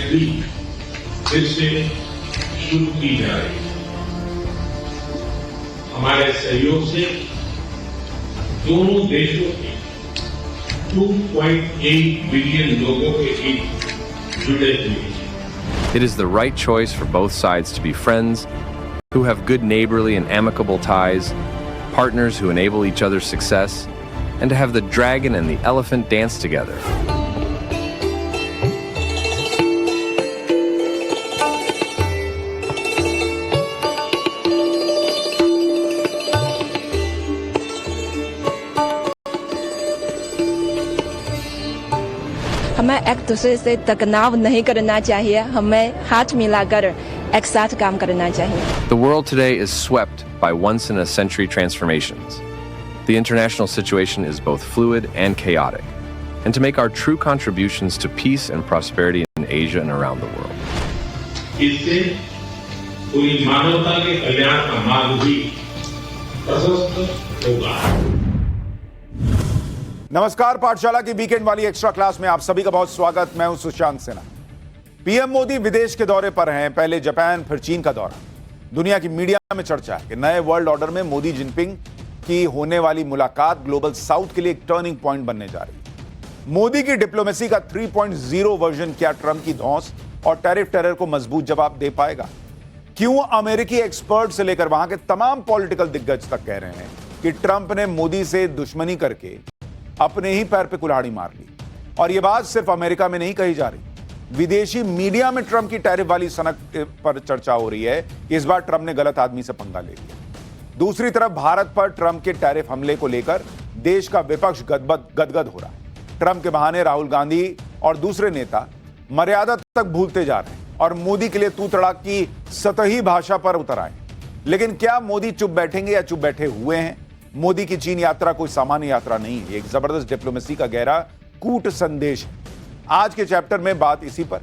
मैत्री फिर से शुरू की जा रही है। हमारे सहयोग से दोनों देशों के 2.8 बिलियन लोगों के बीच जुड़े हुए हैं। It is the right choice for both sides to be friends who have good neighborly and amicable ties, partners who enable each other's success, and to have the dragon and the elephant dance together. हमें एक दूसरे से तनाव नहीं करना चाहिए, हमें हाथ मिलाकर एक साथ काम करना चाहिए। The world today is swept by once-in-a-century transformations. The international situation is both fluid and chaotic. And to make our true contributions to peace and prosperity in Asia and around the world. इससे पूरी मानवता के कल्याण का मार्ग भी प्रशस्त होगा। नमस्कार, पाठशाला की वीकेंड वाली एक्स्ट्रा क्लास में आप सभी का बहुत स्वागत। मैं हूं सुशांत सिन्हा। पीएम मोदी विदेश के दौरे पर हैं, पहले जापान फिर चीन का दौरा। दुनिया की मीडिया में चर्चा है कि नए वर्ल्ड ऑर्डर में मोदी जिनपिंग की होने वाली मुलाकात ग्लोबल साउथ के लिए एक टर्निंग पॉइंट बनने जा रही है। मोदी की डिप्लोमेसी का 3.0 वर्जन क्या ट्रंप की धौंस और टैरिफ टेरर को मजबूत जवाब दे पाएगा? क्यों अमेरिकी एक्सपर्ट से लेकर वहां के तमाम पॉलिटिकल दिग्गज तक कह रहे हैं कि ट्रंप ने मोदी से दुश्मनी करके अपने ही पैर पे कुल्हाड़ी मार ली? और यह बात सिर्फ अमेरिका में नहीं कही जा रही, विदेशी मीडिया में ट्रंप की टैरिफ वाली सनक पर चर्चा हो रही है कि इस बार ट्रंप ने गलत आदमी से पंगा ले लिया। दूसरी तरफ भारत पर ट्रंप के टैरिफ हमले को लेकर देश का विपक्ष गदगद हो रहा है। ट्रंप के बहाने राहुल गांधी और दूसरे नेता मर्यादा तक भूलते जा रहे हैं और मोदी के लिए तू तड़ाक की सतही भाषा पर उतर आए। लेकिन क्या मोदी चुप बैठेंगे या चुप बैठे हुए हैं? मोदी की चीन यात्रा कोई सामान्य यात्रा नहीं है, एक जबरदस्त डिप्लोमेसी का गहरा कूट संदेश है। आज के चैप्टर में बात इसी पर,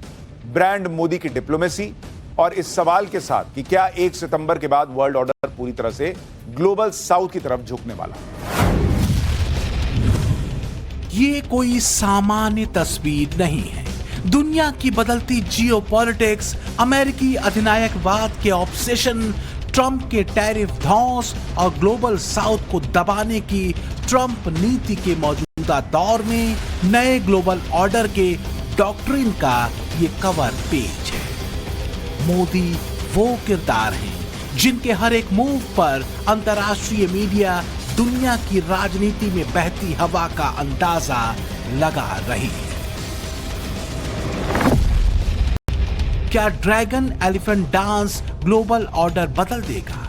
ब्रांड मोदी की डिप्लोमेसी, और इस सवाल के साथ कि क्या 1 सितंबर के बाद वर्ल्ड ऑर्डर पूरी तरह से ग्लोबल साउथ की तरफ झुकने वाला है। ये कोई सामान्य तस्वीर नहीं है। दुनिया की बदलती जियोपॉलिटिक्स, अमेरिकी अधिनायकवाद के ऑब्सेशन, ट्रंप के टैरिफ धौंस और ग्लोबल साउथ को दबाने की ट्रंप नीति के मौजूदा दौर में नए ग्लोबल ऑर्डर के डॉक्ट्रिन का ये कवर पेज है। मोदी वो किरदार हैं जिनके हर एक मूव पर अंतर्राष्ट्रीय मीडिया दुनिया की राजनीति में बहती हवा का अंदाजा लगा रही है। क्या dragon elephant dance global order बदल देगा?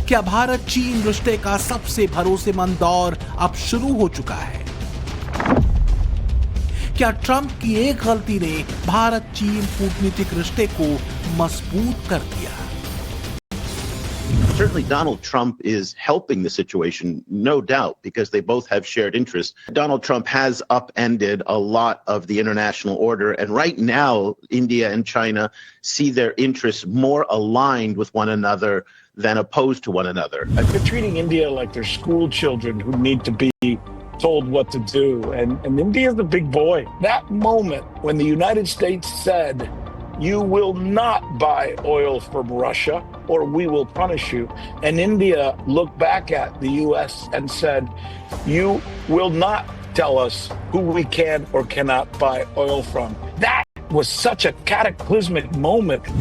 क्या भारत चीन रिश्ते का सबसे भरोसेमंद दौर अब शुरू हो चुका है? क्या ट्रंप की एक गलती ने भारत चीन कूटनीतिक रिश्ते को मजबूत कर दिया? Certainly, Donald Trump is helping the situation, no doubt, because they both have shared interests. Donald Trump has upended a lot of the international order, and right now, India and China see their interests more aligned with one another than opposed to one another. They're treating India like they're school children who need to be told what to do, and India is the big boy. That moment when the United States said, "You will not buy oil from Russia or we will punish you," and India looked back at the US and said, "You will not tell us who we can or cannot buy oil from." That was such a cataclysmic moment.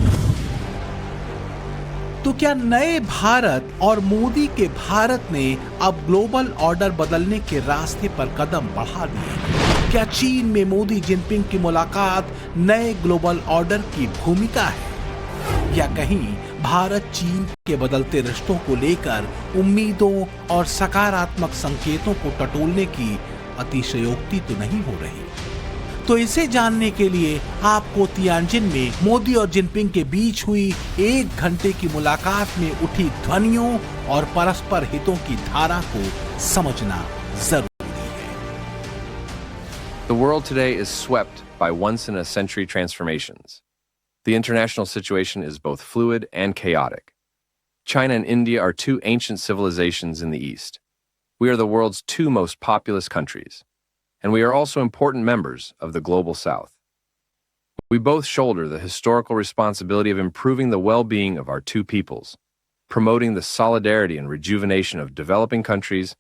तो क्या नए भारत और मोदी के भारत ने अब global order बदलने के रास्ते पर कदम बढ़ा दिए? क्या चीन में मोदी जिनपिंग की मुलाकात नए ग्लोबल ऑर्डर की भूमिका है, या कहीं भारत चीन के बदलते रिश्तों को लेकर उम्मीदों और सकारात्मक संकेतों को टटोलने की अतिशयोक्ति तो नहीं हो रही? तो इसे जानने के लिए आपको तियानजिन में मोदी और जिनपिंग के बीच हुई 1 घंटे की मुलाकात में उठी ध्वनियों और परस्पर हितों की धारा को समझना जरूरी है। The world today is swept by once-in-a-century transformations. The international situation is both fluid and chaotic. China and India are two ancient civilizations in the East. We are the world's 2 most populous countries. And we are also important members of the global South. We both shoulder the historical responsibility of improving the well-being of our two peoples, promoting the solidarity and rejuvenation of developing countries,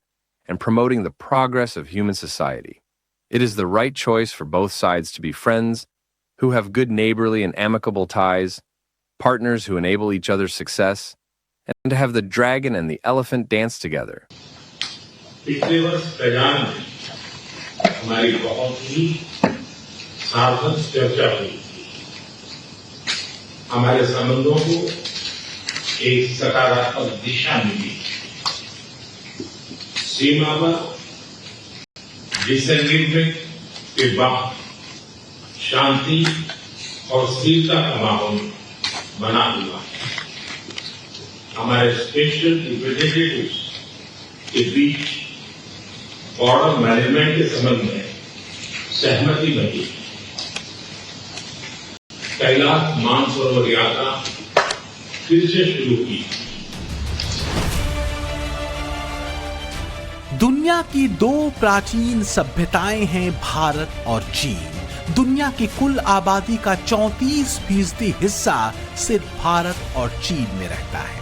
and promoting the progress of human society. It is the right choice for both sides to be friends who have good neighborly and amicable ties, partners who enable each other's success, and to have the dragon and the elephant dance together. पिछले वर्ष Kazan में हमारी बहुत ही सार्थक चर्चा हुई थी। हमारे संबंधों को एक सकारात्मक दिशा मिली। सीमा पर डिसएग्रीमेंट के बाद शांति और स्थिरता का माहौल बना हुआ है। हमारे स्पेशल रिप्रेजेंटेटिव्स के बीच बॉर्डर मैनेजमेंट के संबंध में सहमति बनी। कैलाश मानसरोवर यात्रा फिर से शुरू की। दुनिया की दो प्राचीन सभ्यताएं हैं भारत और चीन। दुनिया की कुल आबादी का 34% हिस्सा सिर्फ भारत और चीन में रहता है।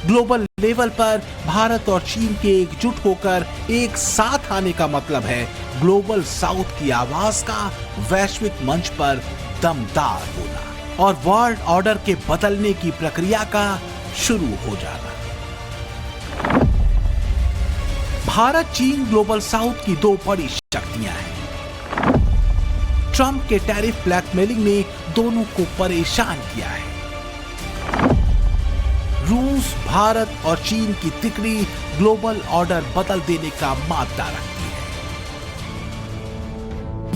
ग्लोबल लेवल पर भारत और चीन के एकजुट होकर एक साथ आने का मतलब है ग्लोबल साउथ की आवाज का वैश्विक मंच पर दमदार होना और वर्ल्ड ऑर्डर के बदलने की प्रक्रिया का शुरू हो जाना। भारत चीन ग्लोबल साउथ की दो बड़ी शक्तियां हैं। ट्रंप के टैरिफ ब्लैकमेलिंग ने दोनों को परेशान किया है। रूस, भारत और चीन की तिकड़ी ग्लोबल ऑर्डर बदल देने का मादा रखती है।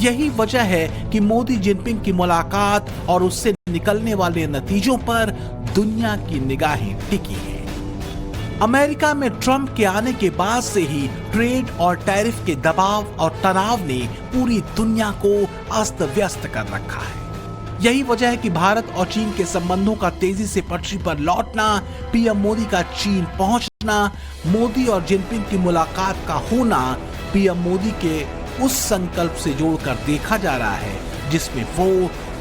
यही वजह है कि मोदी जिनपिंग की मुलाकात और उससे निकलने वाले नतीजों पर दुनिया की निगाहें टिकी हैं। अमेरिका में ट्रंप के आने के बाद से ही ट्रेड और टैरिफ के दबाव और तनाव ने पूरी दुनिया को अस्त व्यस्त कर रखा है। यही वजह है कि भारत और चीन के संबंधों का तेजी से पटरी पर लौटना, पीएम मोदी का चीन पहुंचना, मोदी और जिनपिंग की मुलाकात का होना पीएम मोदी के उस संकल्प से जोड़कर देखा जा रहा है जिसमें वो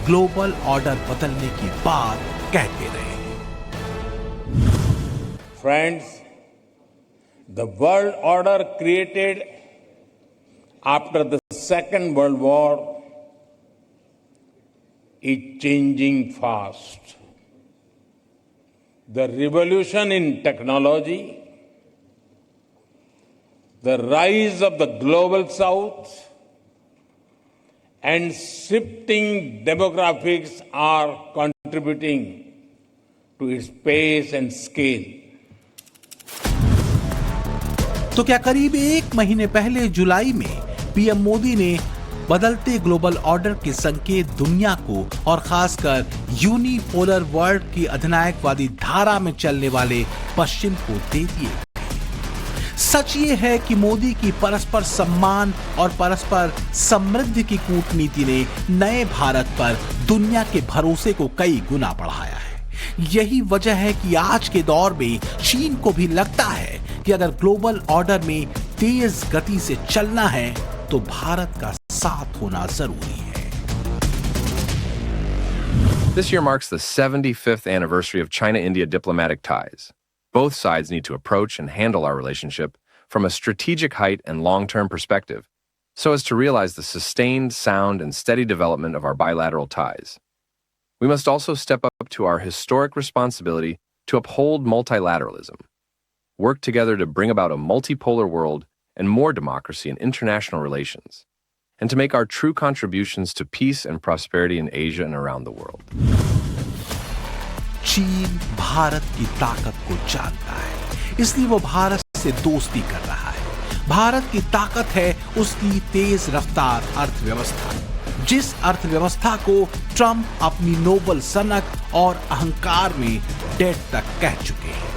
ग्लोबल ऑर्डर बदलने की बात कहते रहे। Friends, the world order created after the Second World War is changing fast. The revolution in technology, the rise of the global south, and shifting demographics are contributing to its pace and scale. तो क्या करीब एक महीने पहले जुलाई में PM Modi ने बदलते global order के संकेत दुनिया को और खासकर यूनिपोलर वर्ल्ड की अधिनायकवादी धारा में चलने वाले पश्चिम को दे दिए। सच ये है कि मोदी की परस्पर सम्मान और परस्पर समृद्धि की कूटनीति ने नए भारत पर दुनिया के भरोसे को कई गुना बढ़ाया है। यही वजह है कि आज के दौर में चीन को भी लगता है कि अगर ग्लोबल ऑर्डर में तेज गति से चलना है तो भारत का साथ होना जरूरी है। This year marks the 75th anniversary of China-India diplomatic ties. Both sides need to approach and handle our relationship from a strategic height and long-term perspective, so as to realize the sustained, sound, and steady development of our bilateral ties. We must also step up to our historic responsibility to uphold multilateralism, work together to bring about a multipolar world and more democracy in international relations, and to make our true contributions to peace and prosperity in Asia and around the world. चीन भारत की ताकत को जानता है, इसलिए वो भारत से दोस्ती कर रहा है। भारत की ताकत है उसकी तेज रफ्तार अर्थव्यवस्था, जिस अर्थव्यवस्था को ट्रंप अपनी नोबल सनक और अहंकार में डेट तक कह चुके हैं।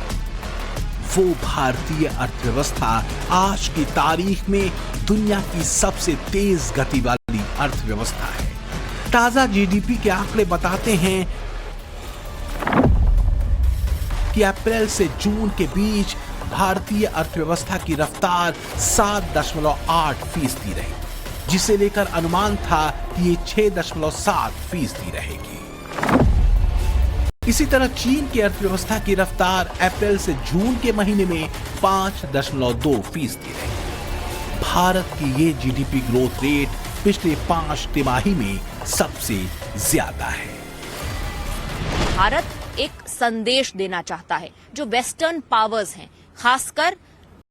वो भारतीय अर्थव्यवस्था आज की तारीख में दुनिया की सबसे तेज गति वाली अर्थव्यवस्था है। ताजा जीडीपी के आंकड़े बताते हैं कि अप्रैल से जून के बीच भारतीय अर्थव्यवस्था की रफ्तार 7.8% रही। जिसे लेकर अनुमान था कि ये 6.7% रहेगी। इसी तरह चीन की अर्थव्यवस्था की रफ्तार अप्रैल से जून के महीने में 5.2% रही। भारत की ये जीडीपी ग्रोथ रेट पिछले 5 तिमाही में सबसे ज्यादा है। भारत एक संदेश देना चाहता है जो वेस्टर्न पावर्स हैं, खासकर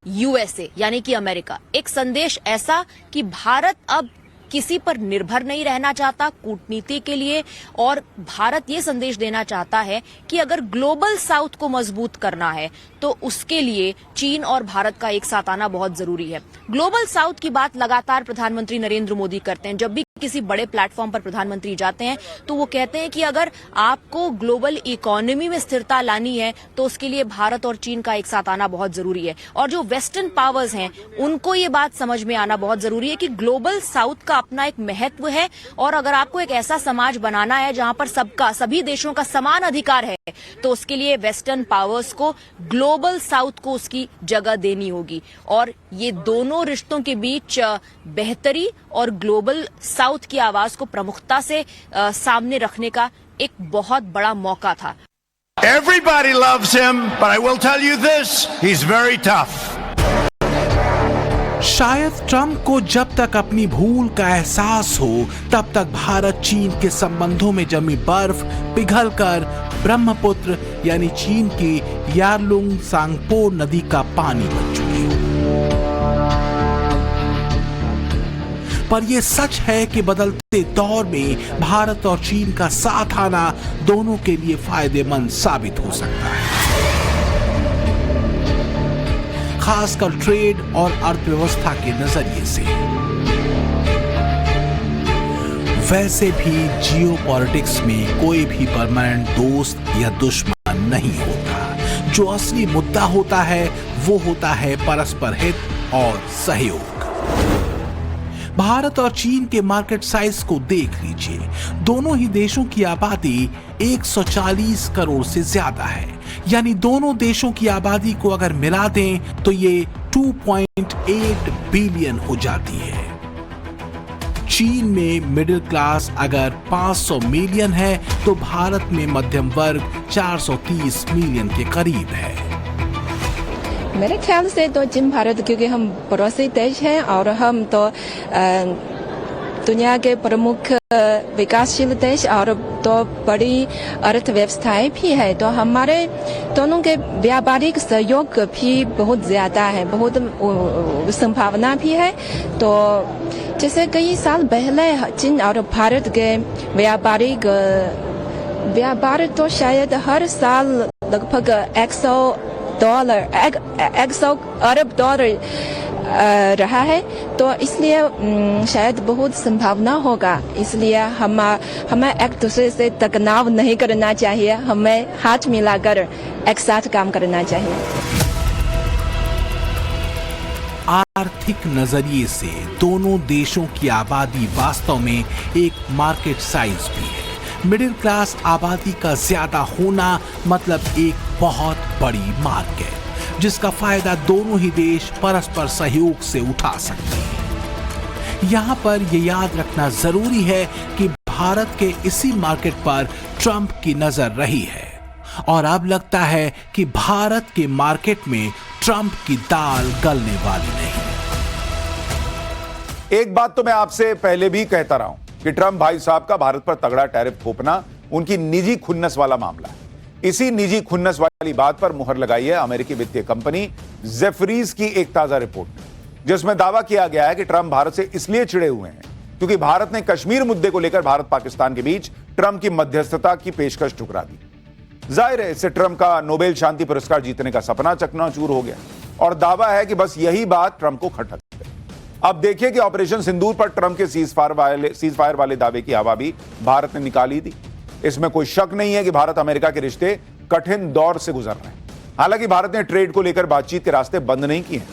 यूएसए यानी कि अमेरिका, एक संदेश ऐसा कि भारत अब किसी पर निर्भर नहीं रहना चाहता कूटनीति के लिए, और भारत ये संदेश देना चाहता है कि अगर ग्लोबल साउथ को मजबूत करना है तो उसके लिए चीन और भारत का एक साथ आना बहुत जरूरी है। ग्लोबल साउथ की बात लगातार प्रधानमंत्री नरेंद्र मोदी करते हैं। जब भी किसी बड़े प्लेटफॉर्म पर प्रधानमंत्री जाते हैं तो वो कहते हैं कि अगर आपको ग्लोबल इकोनॉमी में स्थिरता लानी है तो उसके लिए भारत और चीन का एक साथ आना बहुत जरूरी है। और जो वेस्टर्न पावर्स हैं उनको ये बात समझ में आना बहुत जरूरी है कि ग्लोबल साउथ का अपना एक महत्व है, और अगर आपको एक ऐसा समाज बनाना है जहां पर सभी देशों का समान अधिकार है तो उसके लिए वेस्टर्न पावर्स को, ग्लोबल साउथ को उसकी जगह देनी होगी। और ये दोनों रिश्तों के बीच बेहतरी और ग्लोबल साउथ की आवाज को प्रमुखता से सामने रखने का एक बहुत बड़ा मौका था। Everybody loves him, but I will tell you this, he's very tough. शायद ट्रंप को जब तक अपनी भूल का एहसास हो तब तक भारत चीन के संबंधों में जमी बर्फ पिघलकर ब्रह्मपुत्र यानी चीन की यारलुंग सांगपो नदी का पानी बन चुकी हो। पर यह सच है कि बदलते दौर में भारत और चीन का साथ आना दोनों के लिए फायदेमंद साबित हो सकता है, खासकर ट्रेड और अर्थव्यवस्था के नजरिए से। वैसे भी जियोपॉलिटिक्स में कोई भी परमानेंट दोस्त या दुश्मन नहीं होता। जो असली मुद्दा होता है वो होता है परस्पर हित और सहयोग। भारत और चीन के मार्केट साइज को देख लीजिए। दोनों ही देशों की आबादी 140 करोड़ से ज्यादा है, यानी दोनों देशों की आबादी को अगर मिला दें तो ये 2.8 बिलियन हो जाती है। चीन में मिडिल क्लास अगर 500 मिलियन है तो भारत में मध्यम वर्ग 430 मिलियन के करीब है। मेरे ख्याल से तो चीन भारत, क्योंकि हम पड़ोसी देश हैं और हम तो दुनिया के प्रमुख विकासशील देश और तो बड़ी अर्थव्यवस्थाएं भी है, तो हमारे दोनों के व्यापारिक सहयोग भी बहुत ज्यादा है, बहुत संभावना भी है। तो जैसे कई साल पहले चीन और भारत के व्यापार तो शायद हर साल लगभग 100 अरब डॉलर रहा है, तो इसलिए शायद बहुत संभावना होगा। इसलिए हमें एक दूसरे से तनाव नहीं करना चाहिए, हमें हाथ मिलाकर एक साथ काम करना चाहिए। आर्थिक नजरिए से दोनों देशों की आबादी वास्तव में एक मार्केट साइज भी है। मिडिल क्लास आबादी का ज्यादा होना मतलब एक बहुत बड़ी मार्केट, जिसका फायदा दोनों ही देश परस्पर सहयोग से उठा सकते हैं। यहाँ पर यह याद रखना जरूरी है कि भारत के इसी मार्केट पर ट्रंप की नजर रही है, और अब लगता है कि भारत के मार्केट में ट्रंप की दाल गलने वाली नहीं। एक बात तो मैं आपसे पहले भी कहता रहा हूं कि ट्रंप भाई साहब का भारत पर तगड़ा टैरिफ थोपना उनकी निजी खुन्नस वाला मामला है। इसी निजी खुन्नस वाली बात पर मुहर लगाई है अमेरिकी वित्तीय कंपनी जेफरीज की एक ताजा रिपोर्ट में, जिसमें दावा किया गया है कि ट्रंप भारत से इसलिए चिढ़े हुए हैं क्योंकि भारत ने कश्मीर मुद्दे को लेकर भारत पाकिस्तान के बीच ट्रंप की मध्यस्थता की पेशकश ठुकरा दी। जाहिर है इससे ट्रंप का नोबेल शांति पुरस्कार जीतने का सपना चकनाचूर हो गया, और दावा है कि बस यही बात ट्रंप को खटक गई। अब देखिए कि ऑपरेशन सिंदूर पर ट्रंप के सीजफायर वाले दावे की हवा भी भारत ने निकाली दी। इसमें कोई शक नहीं है कि भारत अमेरिका के रिश्ते कठिन दौर से गुजर रहे हैं। हालांकि भारत ने ट्रेड को लेकर बातचीत के रास्ते बंद नहीं किए हैं।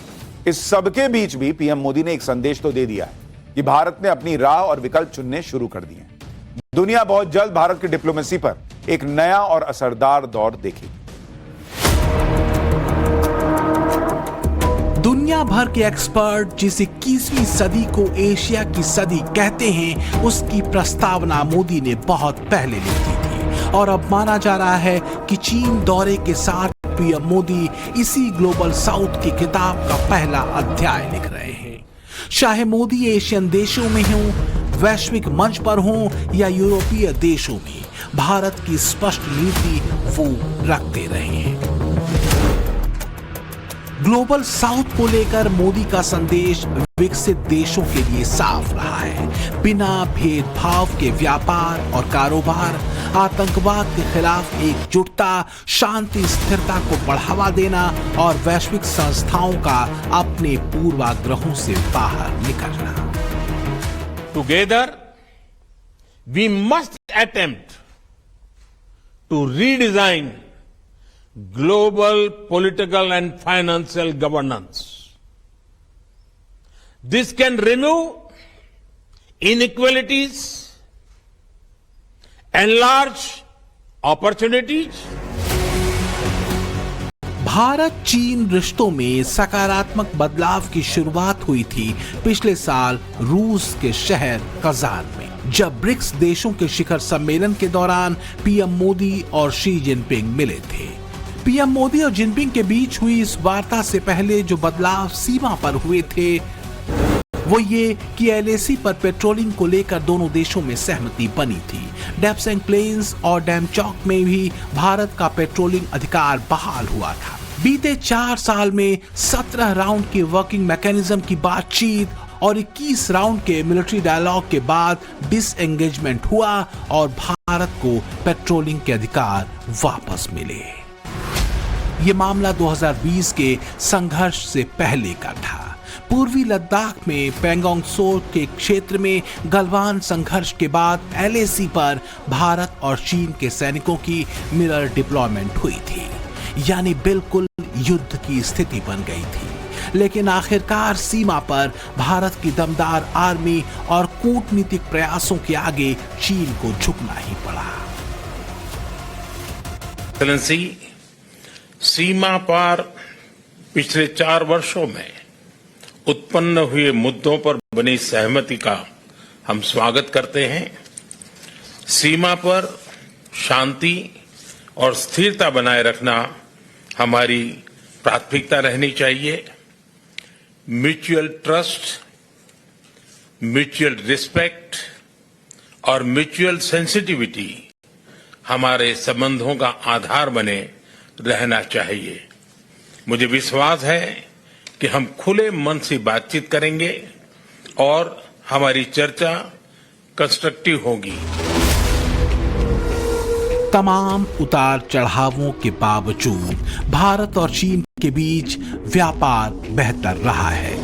इस सबके बीच भी पीएम मोदी ने एक संदेश तो दे दिया है कि भारत ने अपनी राह और विकल्प चुनने शुरू कर दिए हैं। दुनिया बहुत जल्द भारत की डिप्लोमेसी पर एक नया और असरदार दौर देखेगी। दुनिया दुनिया भर के एक्सपर्ट जिस 21वीं सदी को एशिया की सदी कहते हैं, उसकी प्रस्तावना मोदी ने बहुत पहले लिखी थी और अब माना जा रहा है कि चीन दौरे के साथ पीएम मोदी इसी ग्लोबल साउथ की किताब का पहला अध्याय लिख रहे हैं। चाहे मोदी एशियन देशों में हों, वैश्विक मंच पर हों या यूरोपीय देशों में, भारत की स्पष्ट नीति वो रखते रहे हैं। ग्लोबल साउथ को लेकर मोदी का संदेश विकसित देशों के लिए साफ रहा है। बिना भेदभाव के व्यापार और कारोबार, आतंकवाद के खिलाफ एकजुटता, शांति स्थिरता को बढ़ावा देना और वैश्विक संस्थाओं का अपने पूर्वाग्रहों से बाहर निकलना। Together, we must attempt to redesign global political and financial governance. This can remove inequalities, enlarge opportunities. Bharat चीन रिश्तों में सकारात्मक बदलाव की शुरुआत हुई थी पिछले साल रूस के शहर कजान में, जब ब्रिक्स देशों के शिखर सम्मेलन के दौरान पीएम मोदी और शी जिनपिंग मिले थे। पीएम मोदी और जिनपिंग के बीच हुई इस वार्ता से पहले जो बदलाव सीमा पर हुए थे वो ये कि एलएसी पर पेट्रोलिंग को लेकर दोनों देशों में सहमति बनी थी। डेप्सेंग प्लेन्स और डैमचौक में भी भारत का पेट्रोलिंग अधिकार बहाल हुआ था। बीते 4 साल में 17 राउंड की वर्किंग मैकेनिज्म की बातचीत और 21 राउंड के मिलिट्री डायलॉग के बाद डिसएंगेजमेंट हुआ और भारत को पेट्रोलिंग के अधिकार वापस मिले। ये मामला 2020 के संघर्ष से पहले का था। पूर्वी लद्दाख में पैंगोंग त्सो के क्षेत्र में गलवान संघर्ष के बाद एलएसी पर भारत और चीन के सैनिकों की मिरर डिप्लॉयमेंट हुई थी, यानी बिल्कुल युद्ध की स्थिति बन गई थी। लेकिन आखिरकार सीमा पर भारत की दमदार आर्मी और कूटनीतिक प्रयासों के आगे चीन को झुकना ही पड़ा। सीमा पार पिछले 4 वर्षों में उत्पन्न हुए मुद्दों पर बनी सहमति का हम स्वागत करते हैं। सीमा पर शांति और स्थिरता बनाए रखना हमारी प्राथमिकता रहनी चाहिए। म्यूचुअल ट्रस्ट, म्यूचुअल रिस्पेक्ट और म्यूचुअल सेंसिटिविटी हमारे संबंधों का आधार बने रहना चाहिए। मुझे विश्वास है कि हम खुले मन से बातचीत करेंगे और हमारी चर्चा कंस्ट्रक्टिव होगी। तमाम उतार चढ़ावों के बावजूद भारत और चीन के बीच व्यापार बेहतर रहा है।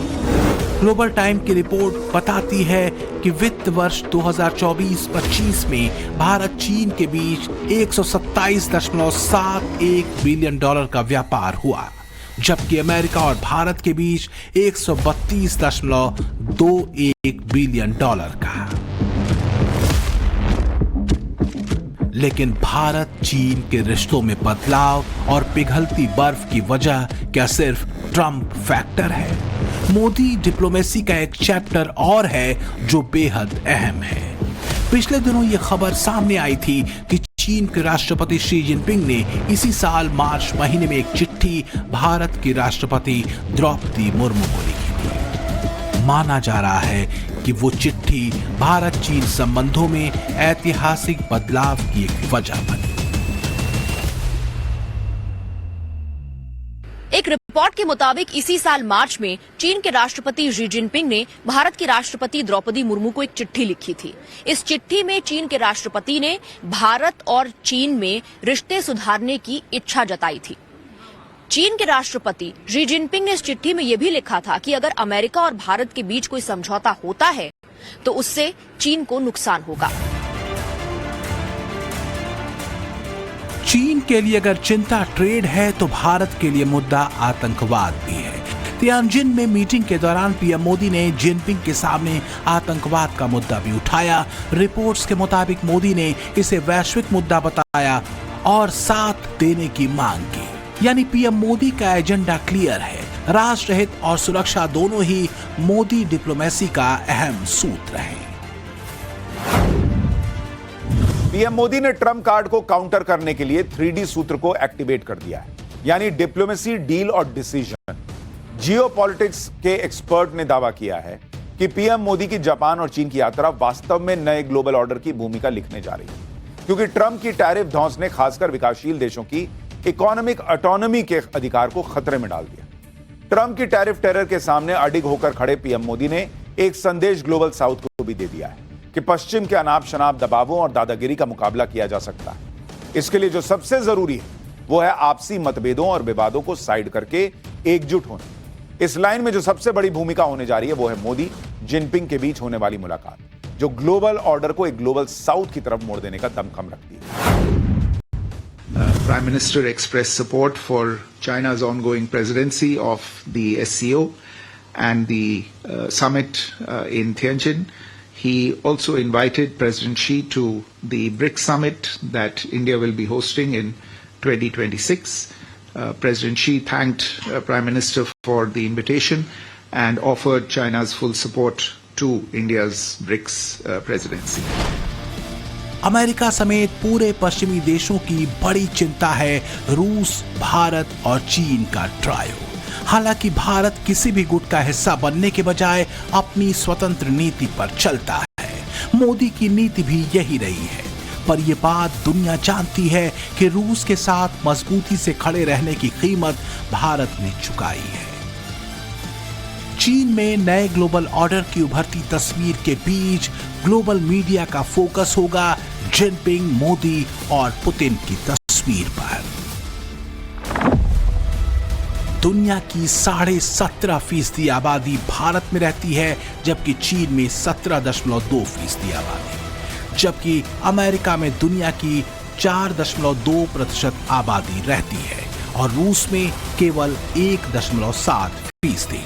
ग्लोबल टाइम की रिपोर्ट बताती है कि वित्त वर्ष 2024-25 में भारत चीन के बीच $127.71 बिलियन का व्यापार हुआ, जबकि अमेरिका और भारत के बीच $132.21 बिलियन का। लेकिन भारत चीन के रिश्तों में बदलाव और पिघलती बर्फ की वजह क्या सिर्फ ट्रंप फैक्टर है? मोदी डिप्लोमेसी का एक चैप्टर और है जो बेहद अहम है। पिछले दिनों ये खबर सामने आई थी कि चीन के राष्ट्रपति शी जिनपिंग ने इसी साल मार्च महीने में एक चिट्ठी भारत की राष्ट्रपति द्रौपदी मुर्मू को लिखी थी। माना जा रहा है कि वो चिट्ठी भारत चीन संबंधों में ऐतिहासिक बदलाव की एक वजह बनी। एक रिपोर्ट के मुताबिक इसी साल मार्च में चीन के राष्ट्रपति शी जिनपिंग ने भारत की राष्ट्रपति द्रौपदी मुर्मू को एक चिट्ठी लिखी थी। इस चिट्ठी में चीन के राष्ट्रपति ने भारत और चीन में रिश्ते सुधारने की इच्छा जताई थी। चीन के राष्ट्रपति शी जिनपिंग ने इस चिट्ठी में यह भी लिखा था कि अगर अमेरिका और भारत के बीच कोई समझौता होता है तो उससे चीन को नुकसान होगा। चीन के लिए अगर चिंता ट्रेड है तो भारत के लिए मुद्दा आतंकवाद भी है। तियानजिन में मीटिंग के दौरान पीएम मोदी ने जिनपिंग के सामने आतंकवाद का मुद्दा भी उठाया। रिपोर्ट्स के मुताबिक मोदी ने इसे वैश्विक मुद्दा बताया और साथ देने की मांग की। यानी पीएम मोदी का एजेंडा क्लियर है, राष्ट्र हित और सुरक्षा दोनों ही मोदी डिप्लोमेसी का अहम सूत्र हैं। पीएम मोदी ने ट्रम्प कार्ड को काउंटर करने के लिए 3D सूत्र को एक्टिवेट कर दिया है, यानी डिप्लोमेसी, डील और डिसीजन। जियोपॉलिटिक्स के एक्सपर्ट ने दावा किया है कि पीएम मोदी की जापान और चीन की यात्रा वास्तव में नए ग्लोबल ऑर्डर की भूमिका लिखने जा रही है, क्योंकि ट्रम्प की टैरिफ धौंस ने खासकर विकासशील देशों की इकोनॉमिक ऑटोनॉमी के अधिकार को खतरे में डाल दिया। ट्रम्प की टैरिफ टेरर के सामने अडिग होकर खड़े पीएम मोदी ने एक संदेश ग्लोबल साउथ को भी दे दिया है कि पश्चिम के अनाप शनाप दबावों और दादागिरी का मुकाबला किया जा सकता है। इसके लिए जो सबसे जरूरी है वो है आपसी मतभेदों और विवादों को साइड करके एकजुट होना। इस लाइन में जो सबसे बड़ी भूमिका होने जा रही है वो है मोदी जिनपिंग के बीच होने वाली मुलाकात, जो ग्लोबल ऑर्डर को एक ग्लोबल साउथ की तरफ मोड़ देने का दमखम रखती है। Prime Minister expressed support for China's ongoing presidency of the SCO and the summit in Tianjin. He also invited President Xi to the BRICS summit that India will be hosting in 2026. President Xi thanked Prime Minister for the invitation and offered China's full support to India's BRICS presidency. America समेत पूरे पश्चिमी देशों की बड़ी चिंता है रूस, भारत और चीन का ट्रायो। हालांकि भारत किसी भी गुट का हिस्सा बनने के बजाय अपनी स्वतंत्र नीति पर चलता है। मोदी की नीति भी यही रही है, पर यह बात दुनिया जानती है कि रूस के साथ मजबूती से खड़े रहने की कीमत भारत ने चुकाई है। चीन में नए ग्लोबल ऑर्डर की उभरती तस्वीर के बीच ग्लोबल मीडिया का फोकस होगा जिनपिंग, मोदी और पुतिन की तस्वीर पर। दुनिया की 17.5% आबादी भारत में रहती है, जबकि चीन में 17.2% आबादी, जबकि अमेरिका में दुनिया की 4.2% आबादी रहती है और रूस में केवल 1.7%।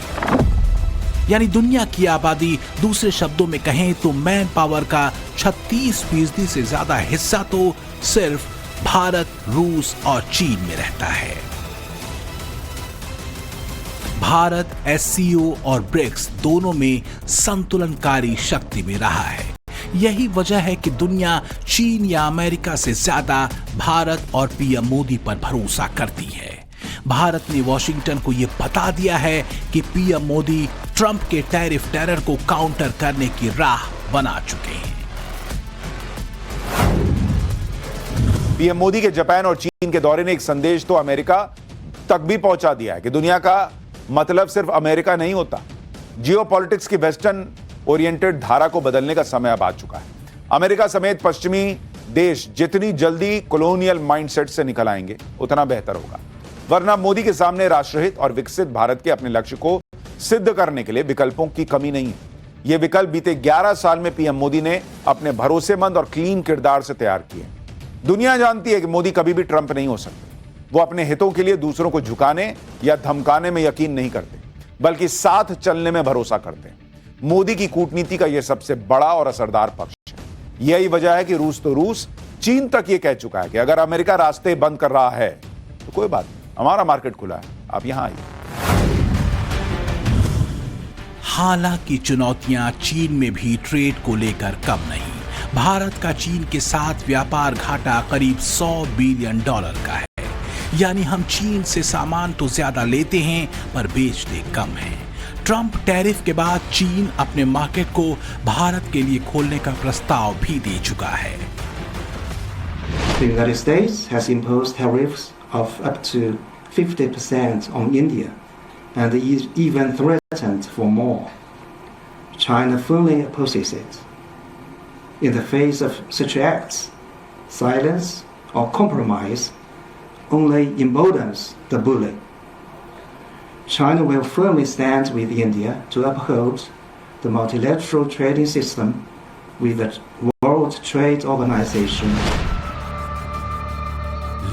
यानी दुनिया की आबादी, दूसरे शब्दों में कहें तो मैन पावर का 36% से ज्यादा हिस्सा तो सिर्फ भारत, रूस और चीन में रहता है। भारत SCO और ब्रिक्स दोनों में संतुलनकारी शक्ति में रहा है। यही वजह है कि दुनिया चीन या अमेरिका से ज्यादा भारत और पीएम मोदी पर भरोसा करती है। भारत ने वॉशिंगटन को यह बता दिया है कि पीएम मोदी ट्रंप के टैरिफ टेरर को काउंटर करने की राह बना चुके हैं। पीएम मोदी के जापान और चीन के दौरे ने एक संदेश तो अमेरिका तक भी पहुंचा दिया है कि दुनिया का मतलब सिर्फ अमेरिका नहीं होता। जियोपॉलिटिक्स की वेस्टर्न ओरिएंटेड धारा को बदलने का समय अब आ चुका है। अमेरिका समेत पश्चिमी देश जितनी जल्दी कॉलोनियल माइंडसेट से निकल आएंगे उतना बेहतर होगा, वरना मोदी के सामने राष्ट्रहित और विकसित भारत के अपने लक्ष्य को सिद्ध करने के लिए विकल्पों की कमी नहीं है। ये विकल्प बीते 11 साल में पीएम मोदी ने अपने भरोसेमंद और क्लीन किरदार से तैयार किए। दुनिया जानती है कि मोदी कभी भी ट्रंप नहीं हो सकते। वो अपने हितों के लिए दूसरों को झुकाने या धमकाने में यकीन नहीं करते, बल्कि साथ चलने में भरोसा करते हैं। मोदी की कूटनीति का यह सबसे बड़ा और असरदार पक्ष है। यही वजह है कि रूस तो रूस, चीन तक यह कह चुका है कि अगर अमेरिका रास्ते बंद कर रहा है तो कोई बात नहीं, हमारा मार्केट खुला है, आप यहां आइए। हालांकि चुनौतियां चीन में भी ट्रेड को लेकर कम नहीं। भारत का चीन के साथ व्यापार घाटा करीब $100 बिलियन का है। यानी हम चीन से सामान तो ज्यादा लेते हैं पर बेचते कम हैं। ट्रंप टैरिफ के बाद चीन अपने मार्केट को भारत के लिए खोलने का प्रस्ताव भी दे चुका है। The United States has imposed tariffs of up to 50% on India and even threatened for more. China fully opposes it. In the face of such acts, silence or compromise only emboldens the bully. China will firmly stand with India to uphold the multilateral trading system with the World Trade Organization.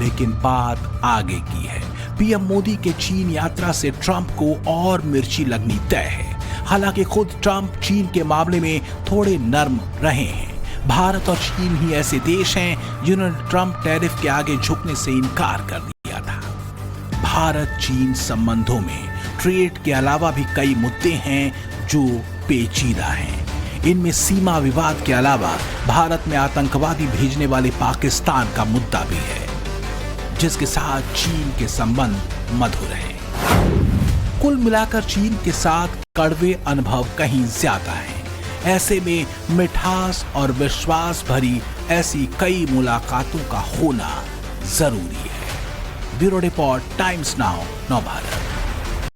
लेकिन बात आगे की है। PM Modi के चीन यात्रा से Trump को और मिर्ची लगनी तय है। हालांकि खुद ट्रंप चीन के मामले में थोड़े नर्म रहे हैं। भारत और चीन ही ऐसे देश हैं जिन्होंने ट्रंप टैरिफ के आगे झुकने से इनकार कर दिया था। भारत चीन संबंधों में ट्रेड के अलावा भी कई मुद्दे हैं जो पेचीदा हैं। इनमें सीमा विवाद के अलावा भारत में आतंकवादी भेजने वाले पाकिस्तान का मुद्दा भी है, जिसके साथ चीन के संबंध मधुर हैं। कुल मिलाकर चीन के साथ कड़वे अनुभव कहीं ज्यादा हैं। ऐसे में मिठास और विश्वास भरी ऐसी कई मुलाकातों का होना जरूरी है। Bureau report, times now, Navbharat.